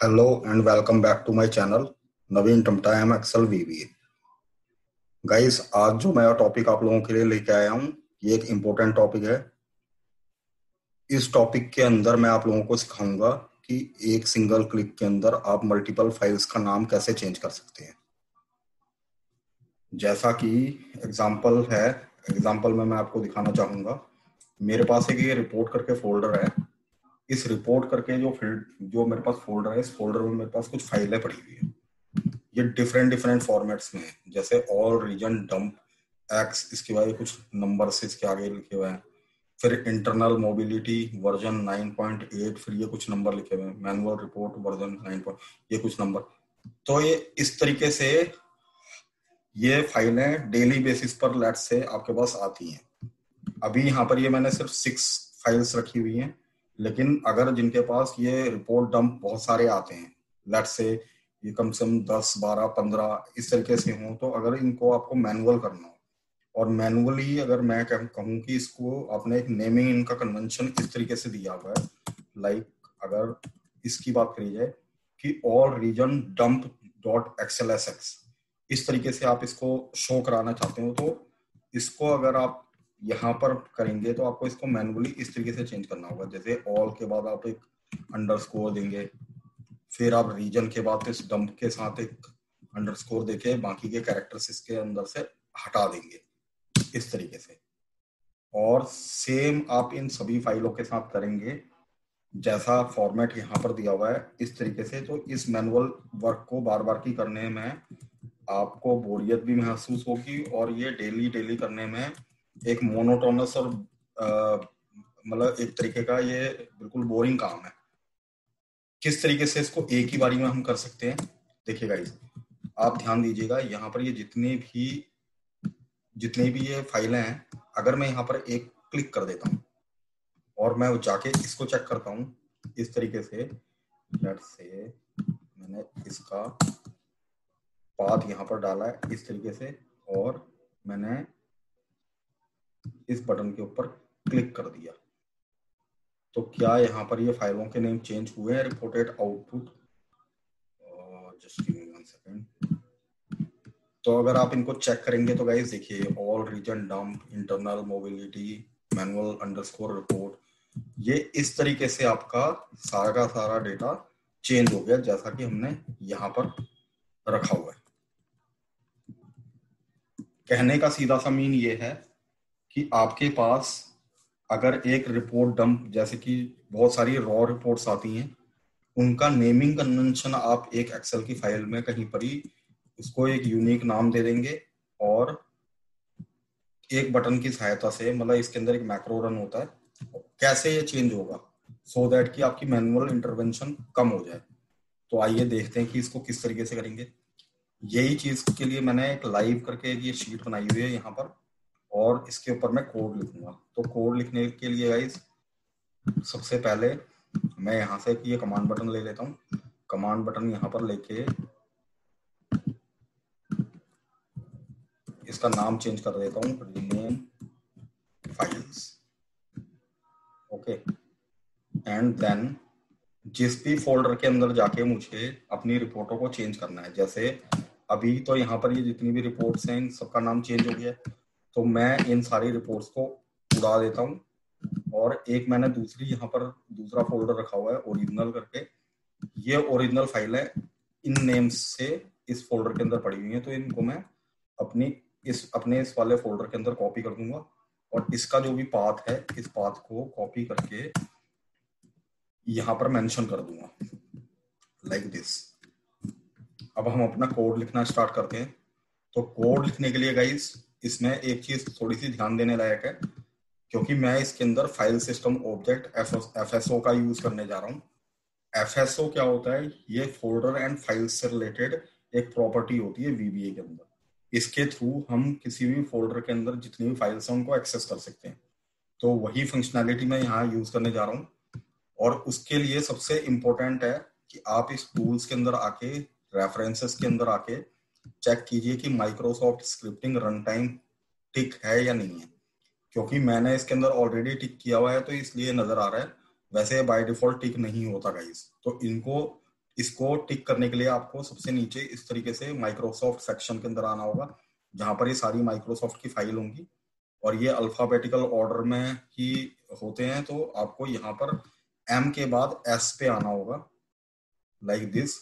Hello and welcome back to my channel Naveen Tamta M Excel VBA. Guys, आज जो मैं topic आप लोगों के लिए लेके आया हूँ, ये एक इम्पोर्टेंट टॉपिक है। इस टॉपिक के अंदर मैं आप लोगों को सिखाऊंगा कि एक सिंगल क्लिक के अंदर आप मल्टीपल फाइल्स का नाम कैसे चेंज कर सकते हैं। जैसा कि एग्जांपल है, एग्जांपल में मैं आपको दिखाना चाहूंगा। मेरे पास एक ये रिपोर्ट करके फोल्डर है। इस रिपोर्ट करके जो मेरे पास फोल्डर है, इस फोल्डर में मेरे पास कुछ फाइलें पड़ी हुई है। ये डिफरेंट डिफरेंट फॉर्मेट्स में है, जैसे ऑल रीजन डंप एक्स, इसके बाद कुछ नंबर से इसके आगे लिखे हुए हैं। फिर इंटरनल मोबिलिटी वर्जन 9.8, फिर ये कुछ नंबर लिखे हुए हैं। Manual report version 9. ये कुछ नंबर। तो ये इस तरीके से ये फाइलें डेली बेसिस पर लेट से आपके पास आती हैं। अभी यहाँ पर ये मैंने सिर्फ 6 फाइल्स रखी हुई हैं, लेकिन अगर जिनके पास ये रिपोर्ट डंप बहुत सारे आते हैं, लेट से ये कम से कम 10, 12, 15 इस तरीके से हों, तो अगर इनको आपको मैनुअल करना हो, और मैनुअली अगर मैं कहूँ कि इसको आपने एक नेमिंग इनका कन्वेंशन इस तरीके से दिया हुआ है। लाइक अगर इसकी बात करी जाए कि all region dump dot XLSX, इस तरीके से आप इसको शो कराना चाहते हो, तो इसको अगर आप यहाँ पर करेंगे तो आपको इसको मैनुअली इस तरीके से चेंज करना होगा। जैसे ऑल के बाद आप एक अंडरस्कोर देंगे, फिर आप रीजन के बाद इस डंप के साथ एक अंडरस्कोर देके बाकी के कैरेक्टर्स इसके अंदर से हटा देंगे इस तरीके से। और सेम आप इन सभी फाइलों के साथ करेंगे जैसा फॉर्मेट यहाँ पर दिया हुआ है इस तरीके से। तो इस मैनुअल वर्क को बार बार की करने में आपको बोरियत भी महसूस होगी, और ये डेली डेली करने में एक मोनोटोनस और मतलब एक तरीके का ये बिल्कुल बोरिंग काम है। किस तरीके से इसको एक ही बारी में हम कर सकते हैं, देखिए गाइस, आप ध्यान दीजिएगा। यहाँ पर ये जितनी भी ये फाइलें हैं, अगर मैं यहाँ पर एक क्लिक कर देता हूँ और मैं जाके इसको चेक करता हूँ इस तरीके से, लेट्स से मैंने इसका पाथ यहाँ पर डाला है इस तरीके से, और मैंने इस बटन के ऊपर क्लिक कर दिया, तो क्या यहाँ पर ये फाइलों के नेम चेंज हुए हैं? Reported output, just give me 1 second. तो अगर आप इनको चेक करेंगे तो गाइस देखिए, all region dump, internal mobility, manual underscore report, ये इस तरीके से आपका सारा का सारा डेटा चेंज हो गया जैसा कि हमने यहाँ पर रखा हुआ है। कहने का सीधा सा मीन ये है कि आपके पास अगर एक रिपोर्ट डंप, जैसे कि बहुत सारी रॉ रिपोर्ट्स आती हैं, उनका नेमिंग कन्वेंशन आप एक एक्सेल की फाइल में कहीं पर ही उसको एक यूनिक नाम दे देंगे, और एक बटन की सहायता से, मतलब इसके अंदर एक मैक्रो रन होता है, कैसे ये चेंज होगा सो दैट कि आपकी मैनुअल इंटरवेंशन कम हो जाए। तो आइए देखते हैं कि इसको किस तरीके से करेंगे। यही चीज के लिए मैंने एक लाइव करके ये शीट बनाई हुई है यहाँ पर, और इसके ऊपर मैं कोड लिखूंगा। तो कोड लिखने के लिए गाइस, सबसे पहले मैं यहाँ से ये कमांड बटन ले लेता हूँ। कमांड बटन यहाँ पर लेके इसका नाम चेंज कर देता हूँ, rename files. Okay, and then जिस भी फोल्डर के अंदर जाके मुझे अपनी रिपोर्टों को चेंज करना है, जैसे अभी तो यहाँ पर ये जितनी भी रिपोर्ट्स हैं इन सबका नाम चेंज हो गया, तो मैं इन सारी रिपोर्ट्स को उड़ा देता हूँ। और एक मैंने दूसरा फोल्डर रखा हुआ है ओरिजिनल करके। ये ओरिजिनल फाइल है, इन नेम्स से इस फोल्डर के अंदर पड़ी हुई है, तो इनको मैं अपने इस वाले फोल्डर के अंदर कॉपी कर दूंगा, और इसका जो भी पाथ है इस पाथ को कॉपी करके यहाँ पर मेंशन कर दूंगा लाइक दिस। अब हम अपना कोड लिखना स्टार्ट करते हैं। तो कोड लिखने के लिए गाइस, इसमें एक चीज थोड़ी सी ध्यान देने लायक है, क्योंकि मैं इसके अंदर फाइल सिस्टम ऑब्जेक्ट एफएसओ का यूज करने जा रहा हूँ। एफएसओ क्या होता है? ये फोल्डर एंड फाइल्स से रिलेटेड एक प्रॉपर्टी होती है वीबीए के अंदर। इसके थ्रू हम किसी भी फोल्डर के अंदर जितनी भी फाइल्स हैं उनको एक्सेस कर सकते हैं। तो वही फंक्शनैलिटी मैं यहाँ यूज करने जा रहा हूँ। और उसके लिए सबसे इंपॉर्टेंट है कि आप इस टूल्स के अंदर आके, रेफरेंसेस के अंदर आके चेक कीजिए कि माइक्रोसॉफ्ट स्क्रिप्टिंग रन टाइम टिक है या नहीं है। क्योंकि मैंने इसके अंदर ऑलरेडी टिक किया हुआ है, तो इसलिए नजर आ रहा है। वैसे बाय डिफॉल्ट टिक नहीं होता गाइस, तो इनको इसको टिक करने के लिए आपको सबसे नीचे इस तरीके से माइक्रोसॉफ्ट सेक्शन के अंदर आना होगा, जहां पर ये सारी माइक्रोसॉफ्ट की फाइल होंगी और ये अल्फाबेटिकल ऑर्डर में ही होते हैं। तो आपको यहाँ पर एम के बाद एस पे आना होगा, लाइक दिस।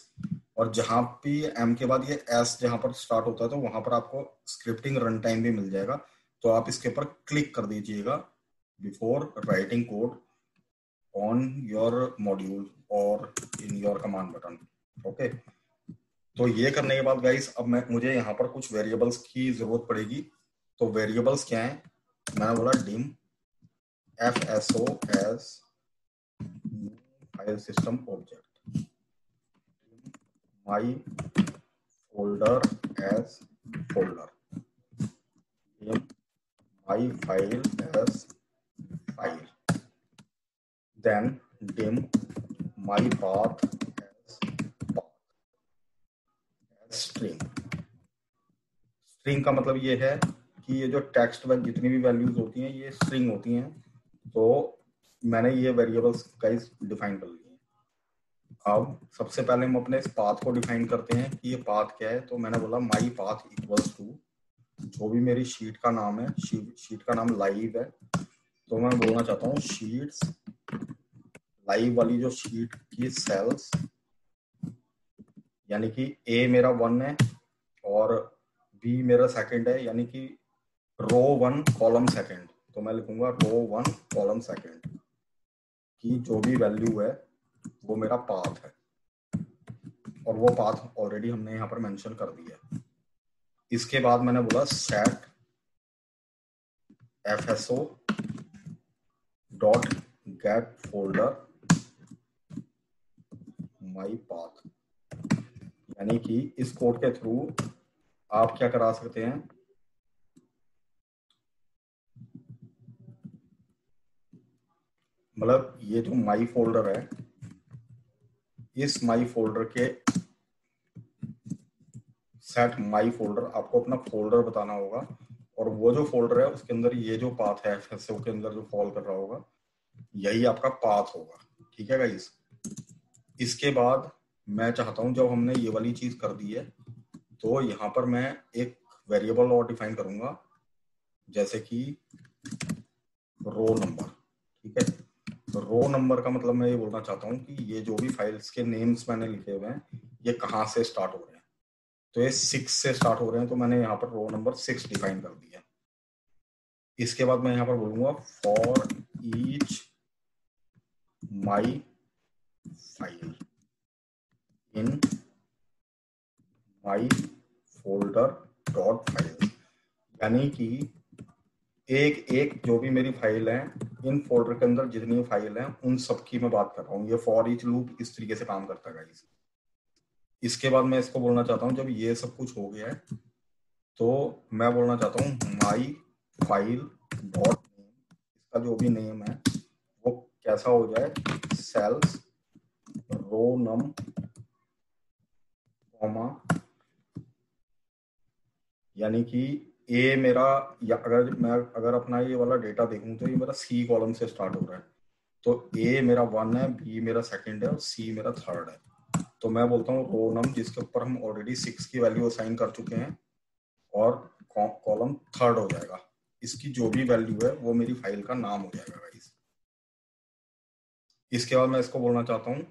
और जहां भी एम के बाद ये एस जहां पर स्टार्ट होता है तो वहां पर आपको स्क्रिप्टिंग रन टाइम भी मिल जाएगा। तो आप इसके ऊपर क्लिक कर दीजिएगा before writing code on your module और in your command button. Okay, तो ये करने के बाद गाइस अब मुझे यहाँ पर कुछ वेरिएबल्स की जरूरत पड़ेगी। तो वेरिएबल्स क्या है, मैंने बोला dim FSO as file system object, my folder as folder, dim my file as file, then dim my path as string। String का मतलब ये है कि ये जो टेक्स्ट में जितनी भी वैल्यूज होती हैं ये स्ट्रिंग होती हैं। तो मैंने ये वेरिएबल्स गाइस डिफाइन कर लिए हैं। अब सबसे पहले हम अपने इस पाथ को डिफाइन करते हैं कि ये पाथ क्या है। तो मैंने बोला माई पाथ इक्वल्स टू जो भी मेरी शीट का नाम है, शीट का नाम लाइव है, तो मैं बोलना चाहता हूँ शीट्स लाइव वाली जो शीट की सेल्स, यानी कि ए मेरा 1 है और बी मेरा सेकंड है, यानी कि रो 1 कॉलम सेकंड। तो मैं लिखूंगा रो 1 कॉलम सेकंड की जो भी वैल्यू है वो मेरा पाथ है, और वो पाथ ऑलरेडी हमने यहाँ पर मेंशन कर दिया। इसके बाद मैंने बोला set FSO dot gate folder my path, यानी कि इस कोड के थ्रू आप क्या करा सकते हैं, मतलब ये जो माई फोल्डर है, इस माई फोल्डर के सेट माई फोल्डर आपको अपना फोल्डर बताना होगा, और वो जो फोल्डर है उसके अंदर ये जो पाथ है FSO के अंदर जो फॉल कर रहा होगा यही आपका पाथ होगा। ठीक है गाइस। इसके बाद मैं चाहता हूं जब हमने ये वाली चीज कर दी है तो यहाँ पर मैं एक वेरिएबल और डिफाइन करूंगा, जैसे कि रो नंबर। ठीक है, तो रो नंबर का मतलब मैं ये बोलना चाहता हूँ कि ये जो भी फाइल्स के नेम्स मैंने लिखे हुए हैं ये कहाँ से स्टार्ट हो रहे हैं। तो ये 6 से स्टार्ट हो रहे हैं, तो मैंने यहाँ पर रो नंबर 6 डिफाइन कर दिया। इसके बाद मैं यहाँ पर बोलूंगा for each my file in my folder dot file, यानी कि एक एक जो भी मेरी फाइल है इन फोल्डर के अंदर जितनी फाइल है उन सब की मैं बात कर रहा हूँ। ये फॉर ईच लूप इस तरीके से काम करता है गाइस। इसके बाद मैं इसको बोलना चाहता हूँ जब ये सब कुछ हो गया है तो मैं बोलना चाहता हूँ माई फाइल डॉट नेम, इसका जो भी नेम है वो कैसा हो जाए, सेल्स रो नम कॉमा, यानी कि ए मेरा, या अगर अपना ये वाला डेटा देखूं तो ये मेरा सी कॉलम से स्टार्ट हो रहा है। तो ए मेरा 1 है, बी मेरा सेकंड है और सी मेरा थर्ड है। तो मैं बोलता हूँ रो नम, जिसके ऊपर हम ऑलरेडी 6 की वैल्यू असाइन कर चुके हैं, और कॉलम थर्ड हो जाएगा। इसकी जो भी वैल्यू है वो मेरी फाइल का नाम हो जाएगा गाइस। इसके बाद मैं इसको बोलना चाहता हूँ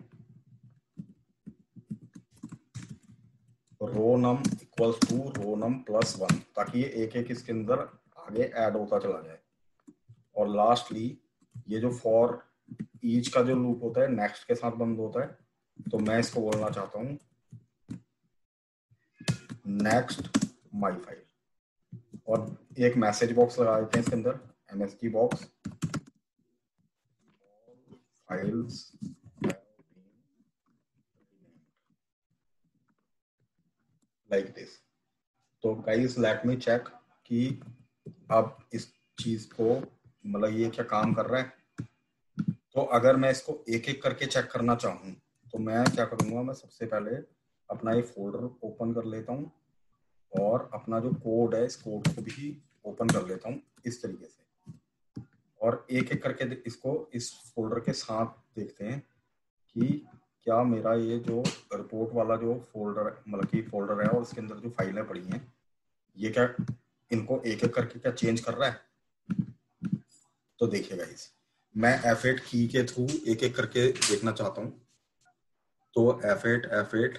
row num equals to row num plus 1, ताकि ये एक एक इसके अंदर आगे ऐड होता चला जाए। और लास्टली ये जो फॉर ईच का जो लूप होता है नेक्स्ट के साथ बंद होता है, तो मैं इसको बोलना चाहता हूँ नेक्स्ट माई फाइल, और एक मैसेज बॉक्स लगा देते हैं इसके अंदर, MSG box, files like this. तो गाइस लेट मी चेक कि अब इस चीज को, मतलब ये क्या काम कर रहा है। तो अगर मैं इसको एक एक करके चेक करना चाहूँ तो मैं क्या करूंगा, मैं सबसे पहले अपना ये फोल्डर ओपन कर लेता हूँ और अपना जो कोड है इस कोड को भी ओपन कर लेता हूँ इस तरीके से, और एक एक करके इसको इस फोल्डर के साथ देखते हैं कि क्या मेरा ये जो रिपोर्ट वाला जो फोल्डर मतलब कि फोल्डर है और उसके अंदर जो फाइलें पड़ी हैं, ये क्या इनको एक एक करके क्या चेंज कर रहा है? तो देखिए गाइस, मैं F8 की के थ्रू एक एक करके देखना चाहता हूँ। तो F8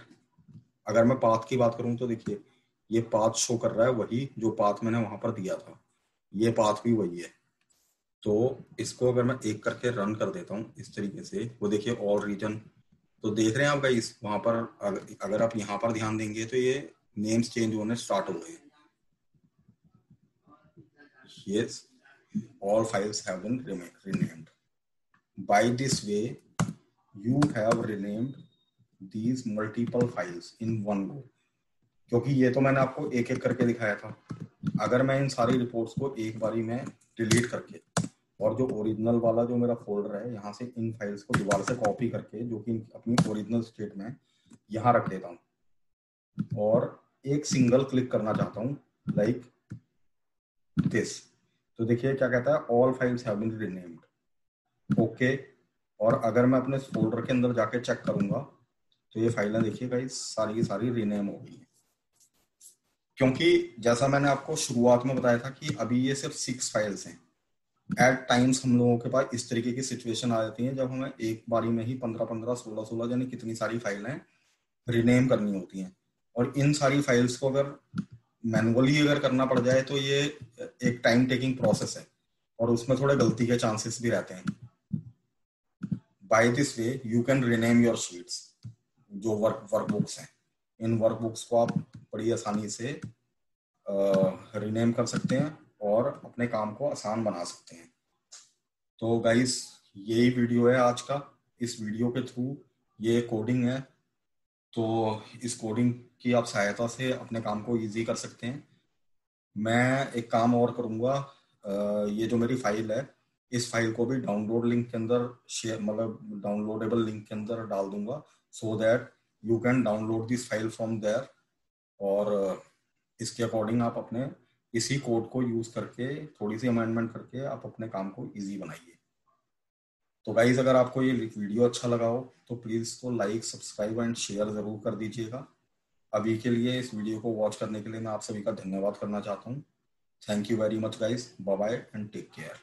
अगर मैं पाथ की बात करूं तो देखिए ये पाथ शो कर रहा है वही जो पाथ मैंने वहां पर दिया था, ये पाथ भी वही है। तो इसको अगर मैं एक करके रन कर देता हूँ इस तरीके से, वो देखिए ऑल रीजन, तो देख रहे हैं आप गाइस वहां पर अगर आप यहाँ पर ध्यान देंगे तो ये नेम्स चेंज होने स्टार्ट हो गए। Yes, all files have been renamed. By this way, you have renamed these multiple files in one go. क्योंकि ये तो मैंने आपको एक एक करके दिखाया था। अगर मैं इन सारी रिपोर्ट्स को एक बारी में डिलीट करके और जो ओरिजिनल वाला जो मेरा फोल्डर है यहाँ से इन फाइल्स को दोबारा से कॉपी करके जो कि अपनी ओरिजिनल स्टेट में यहाँ रख देता हूँ और एक सिंगल क्लिक करना चाहता हूँ लाइक दिस, तो देखिए क्या कहता है, all files have been renamed. Okay, और अगर मैं अपने फोल्डर के अंदर जाके चेक करूंगा तो ये फाइलें देखिए गाइस सारी की सारी रीनेम हो गई हैं। क्योंकि जैसा मैंने आपको शुरुआत में बताया था कि अभी ये सिर्फ 6 फाइल्स हैं। एट टाइम्स हम लोगों के पास इस तरीके की सिचुएशन आ जाती है जब हमें एक बारी में ही 15-15, 16-16 यानी कितनी सारी फाइलें रीनेम करनी होती हैं। और इन सारी फाइल्स को अगर मैनुअली अगर करना पड़ जाए तो ये एक टाइम टेकिंग प्रोसेस है और उसमें थोड़े गलती के चांसेस भी रहते हैं। By this way you can rename your sheets, जो वर्कबुक्स हैं, इन वर्कबुक्स को आप बड़ी आसानी से रीनेम कर सकते हैं और अपने काम को आसान बना सकते हैं। तो गाइस यही वीडियो है आज का। इस वीडियो के थ्रू ये कोडिंग है, तो इस कोडिंग की आप सहायता से अपने काम को इजी कर सकते हैं। मैं एक काम और करूंगा, ये जो मेरी फाइल है इस फाइल को भी डाउनलोड लिंक के अंदर शेयर मतलब डाउनलोडेबल लिंक के अंदर डाल दूंगा, so that you can download this file from there. और इसके अकॉर्डिंग आप अपने इसी कोड को यूज करके थोड़ी सी अमेंडमेंट करके आप अपने काम को इजी बनाइए। तो गाइज अगर आपको ये वीडियो अच्छा लगा हो तो प्लीज इसको लाइक, सब्सक्राइब एंड शेयर जरूर कर दीजिएगा। अभी के लिए इस वीडियो को वॉच करने के लिए मैं आप सभी का धन्यवाद करना चाहता हूँ। Thank you very much guys, bye bye and take care.